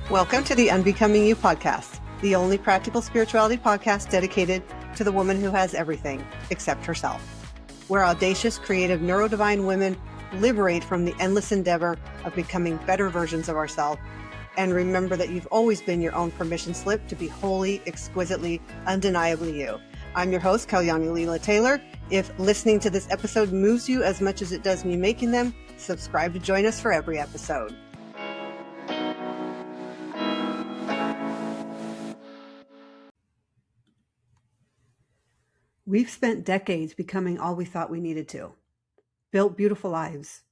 Welcome to the Unbecoming You podcast, the only practical spirituality podcast dedicated to the woman who has everything except herself, where audacious, creative, neurodivine women liberate from the endless endeavor of becoming better versions of ourselves and remember that you've always been your own permission slip to be wholly, exquisitely, undeniably you. I'm your host, Kalyani Leela Taylor. If listening to this episode moves you as much as it does me making them, subscribe to join us for every episode. We've spent decades becoming all we thought we needed to, built beautiful lives,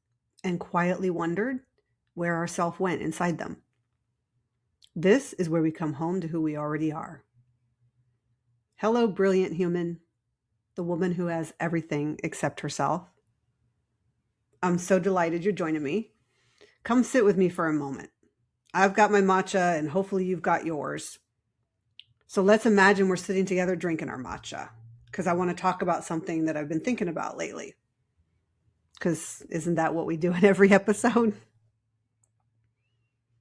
and quietly wondered where our self went inside them. This is where we come home to who we already are. Hello, brilliant human, the woman who has everything except herself. I'm so delighted you're joining me. Come sit with me for a moment. I've got my matcha and hopefully you've got yours. So let's imagine we're sitting together drinking our matcha, because I want to talk about something that I've been thinking about lately. Because isn't that what we do in every episode?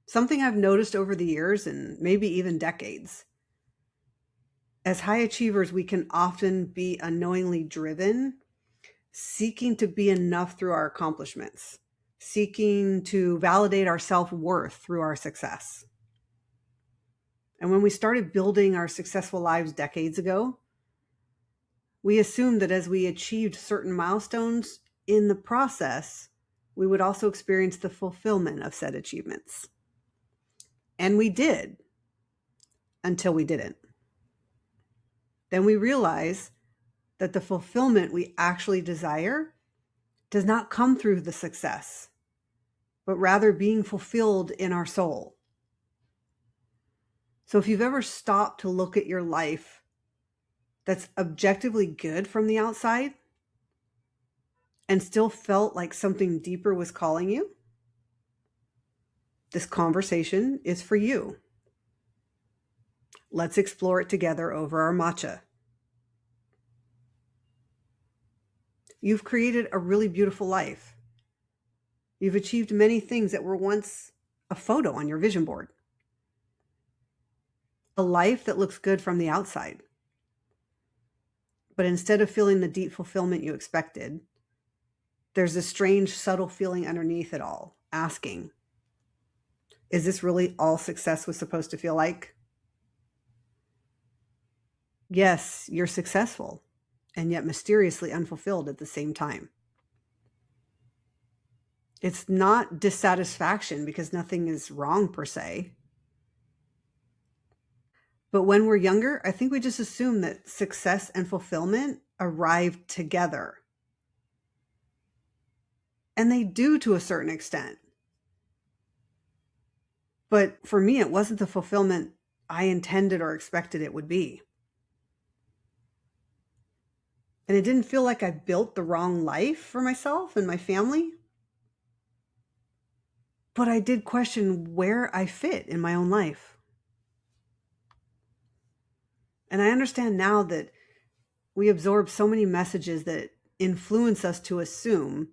Something I've noticed over the years and maybe even decades. As high achievers, we can often be unknowingly driven, seeking to be enough through our accomplishments, seeking to validate our self-worth through our success. And when we started building our successful lives decades ago, we assumed that as we achieved certain milestones in the process, we would also experience the fulfillment of said achievements. And we did, until we didn't. Then we realized that the fulfillment we actually desire does not come through the success, but rather being fulfilled in our soul. So if you've ever stopped to look at your life that's objectively good from the outside and still felt like something deeper was calling you, this conversation is for you. Let's explore it together over our matcha. You've created a really beautiful life. You've achieved many things that were once a photo on your vision board. A life that looks good from the outside. But instead of feeling the deep fulfillment you expected, there's a strange, subtle feeling underneath it all, asking, is this really all success was supposed to feel like? Yes, you're successful, and yet mysteriously unfulfilled at the same time. It's not dissatisfaction because nothing is wrong per se. But when we're younger, I think we just assume that success and fulfillment arrive together. And they do to a certain extent. But for me, it wasn't the fulfillment I intended or expected it would be. And it didn't feel like I built the wrong life for myself and my family. But I did question where I fit in my own life. And I understand now that we absorb so many messages that influence us to assume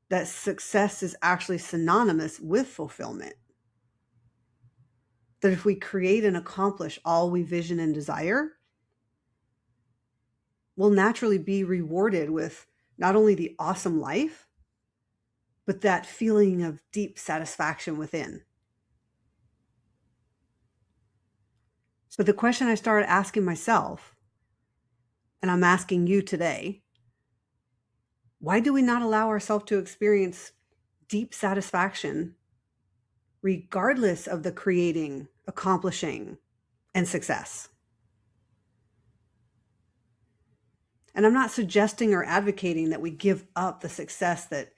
that success is actually synonymous with fulfillment. That if we create and accomplish all we vision and desire, we'll naturally be rewarded with not only the awesome life, but that feeling of deep satisfaction within. But the question I started asking myself, and I'm asking you today, why do we not allow ourselves to experience deep satisfaction regardless of the creating, accomplishing, and success? And I'm not suggesting or advocating that we give up the success that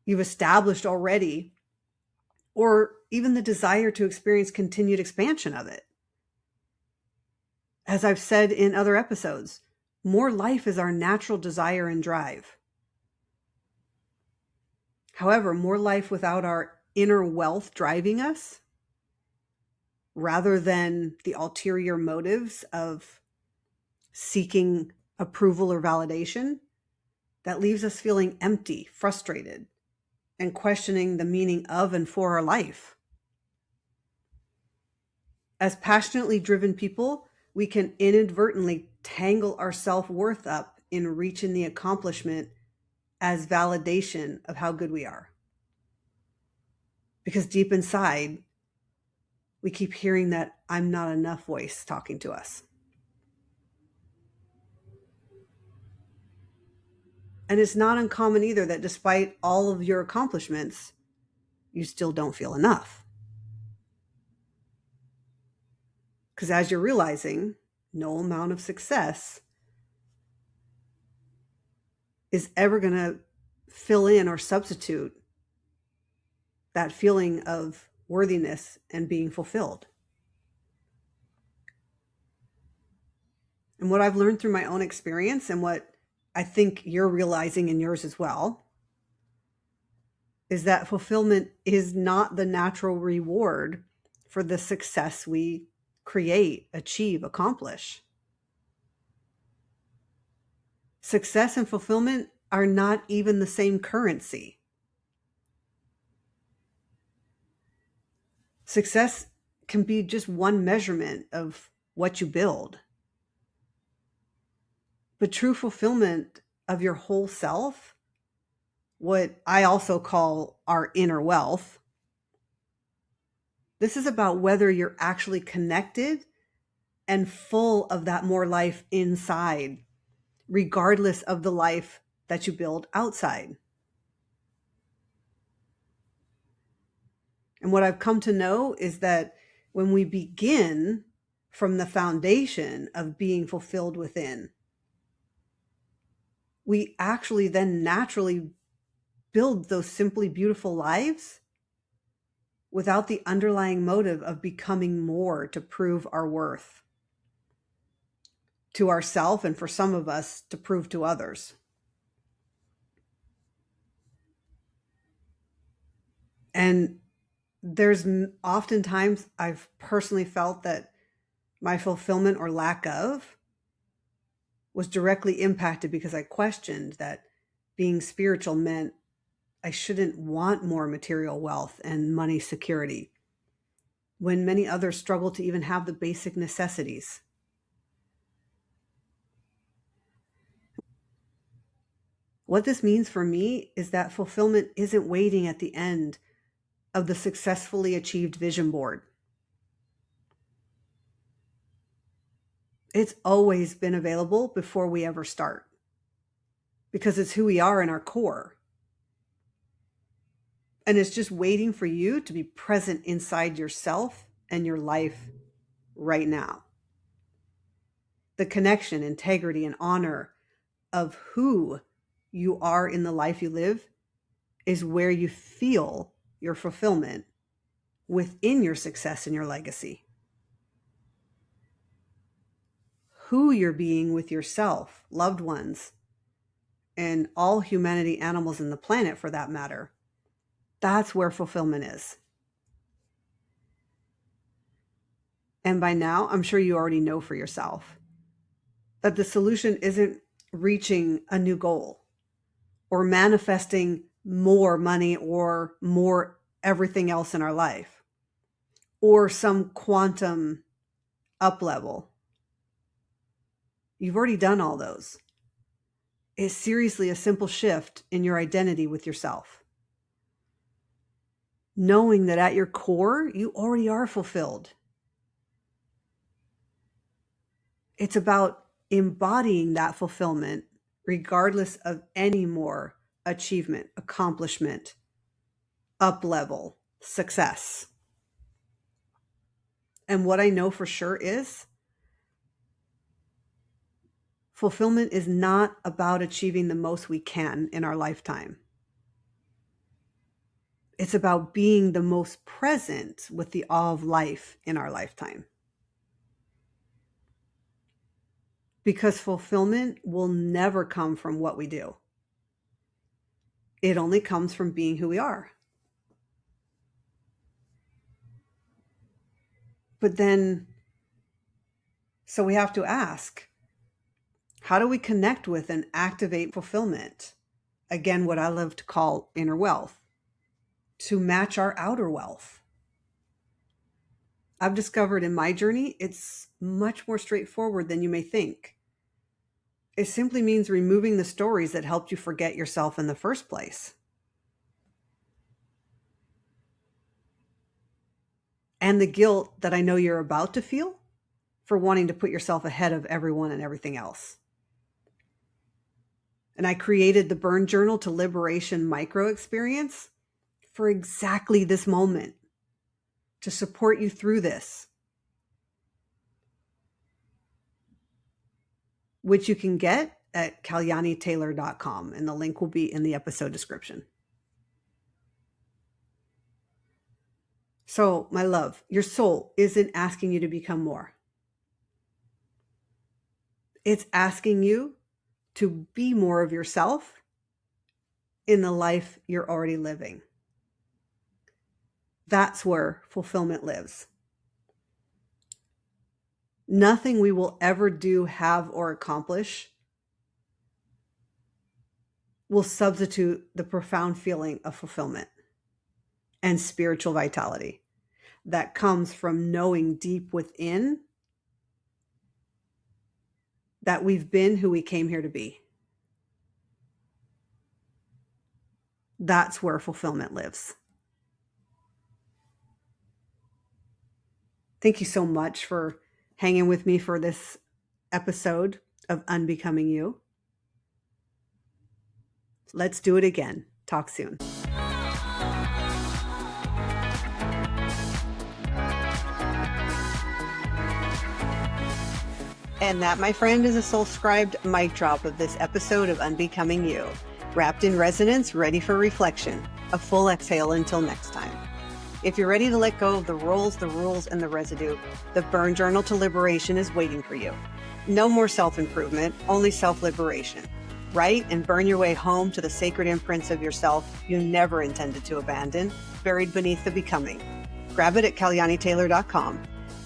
you've established already, or even the desire to experience continued expansion of it. As I've said in other episodes, more life is our natural desire and drive. However, more life without our inner wealth driving us, rather than the ulterior motives of seeking approval or validation, that leaves us feeling empty, frustrated, and questioning the meaning of and for our life. As passionately driven people, we can inadvertently tangle our self-worth up in reaching the accomplishment as validation of how good we are. Because deep inside, we keep hearing that I'm not enough voice talking to us. And it's not uncommon either that despite all of your accomplishments, you still don't feel enough. Because as you're realizing, no amount of success is ever going to fill in or substitute that feeling of worthiness and being fulfilled. And what I've learned through my own experience, and what I think you're realizing in yours as well, is that fulfillment is not the natural reward for the success we create, achieve, accomplish. Success and fulfillment are not even the same currency. Success can be just one measurement of what you build. But true fulfillment of your whole self, what I also call our inner wealth, this is about whether you're actually connected and full of that more life inside, regardless of the life that you build outside. And what I've come to know is that when we begin from the foundation of being fulfilled within, we actually then naturally build those simply beautiful lives without the underlying motive of becoming more to prove our worth to ourselves, and for some of us to prove to others. And there's oftentimes I've personally felt that my fulfillment or lack of was directly impacted because I questioned that being spiritual meant I shouldn't want more material wealth and money security, when many others struggle to even have the basic necessities. What this means for me is that fulfillment isn't waiting at the end of the successfully achieved vision board. It's always been available before we ever start, because it's who we are in our core. And it's just waiting for you to be present inside yourself and your life right now. The connection, integrity, and honor of who you are in the life you live is where you feel your fulfillment within your success and your legacy. Who you're being with yourself, loved ones, and all humanity, animals, and the planet for that matter. That's where fulfillment is. And by now, I'm sure you already know for yourself that the solution isn't reaching a new goal or manifesting more money or more everything else in our life or some quantum up level. You've already done all those. It's seriously a simple shift in your identity with yourself. Knowing that at your core, you already are fulfilled. It's about embodying that fulfillment regardless of any more achievement, accomplishment, up level, success. And what I know for sure is fulfillment is not about achieving the most we can in our lifetime. It's about being the most present with the awe of life in our lifetime. Because fulfillment will never come from what we do. It only comes from being who we are. But then, so we have to ask, how do we connect with and activate fulfillment? Again, what I love to call inner wealth, to match our outer wealth. I've discovered in my journey, it's much more straightforward than you may think. It simply means removing the stories that helped you forget yourself in the first place. And the guilt that I know you're about to feel for wanting to put yourself ahead of everyone and everything else. And I created the Burn Journal to Liberation micro experience for exactly this moment, to support you through this, which you can get at kalyanitaylor.com, and the link will be in the episode description. So, my love, your soul isn't asking you to become more. It's asking you to be more of yourself in the life you're already living. That's where fulfillment lives. Nothing we will ever do, have, or accomplish will substitute the profound feeling of fulfillment and spiritual vitality that comes from knowing deep within that we've been who we came here to be. That's where fulfillment lives. Thank you so much for hanging with me for this episode of Unbecoming You. Let's do it again. Talk soon. And that, my friend, is a soul-scribed mic drop of this episode of Unbecoming You. Wrapped in resonance, ready for reflection. A full exhale until next time. If you're ready to let go of the roles, the rules, and the residue, the Burn Journal to Liberation is waiting for you. No more self-improvement, only self-liberation. Write and burn your way home to the sacred imprints of yourself you never intended to abandon, buried beneath the becoming. Grab it at kalyanitaylor.com.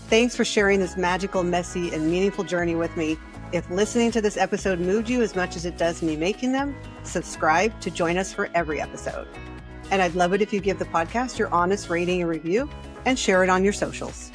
Thanks for sharing this magical, messy, and meaningful journey with me. If listening to this episode moved you as much as it does me making them, subscribe to join us for every episode. And I'd love it if you give the podcast your honest rating and review and share it on your socials.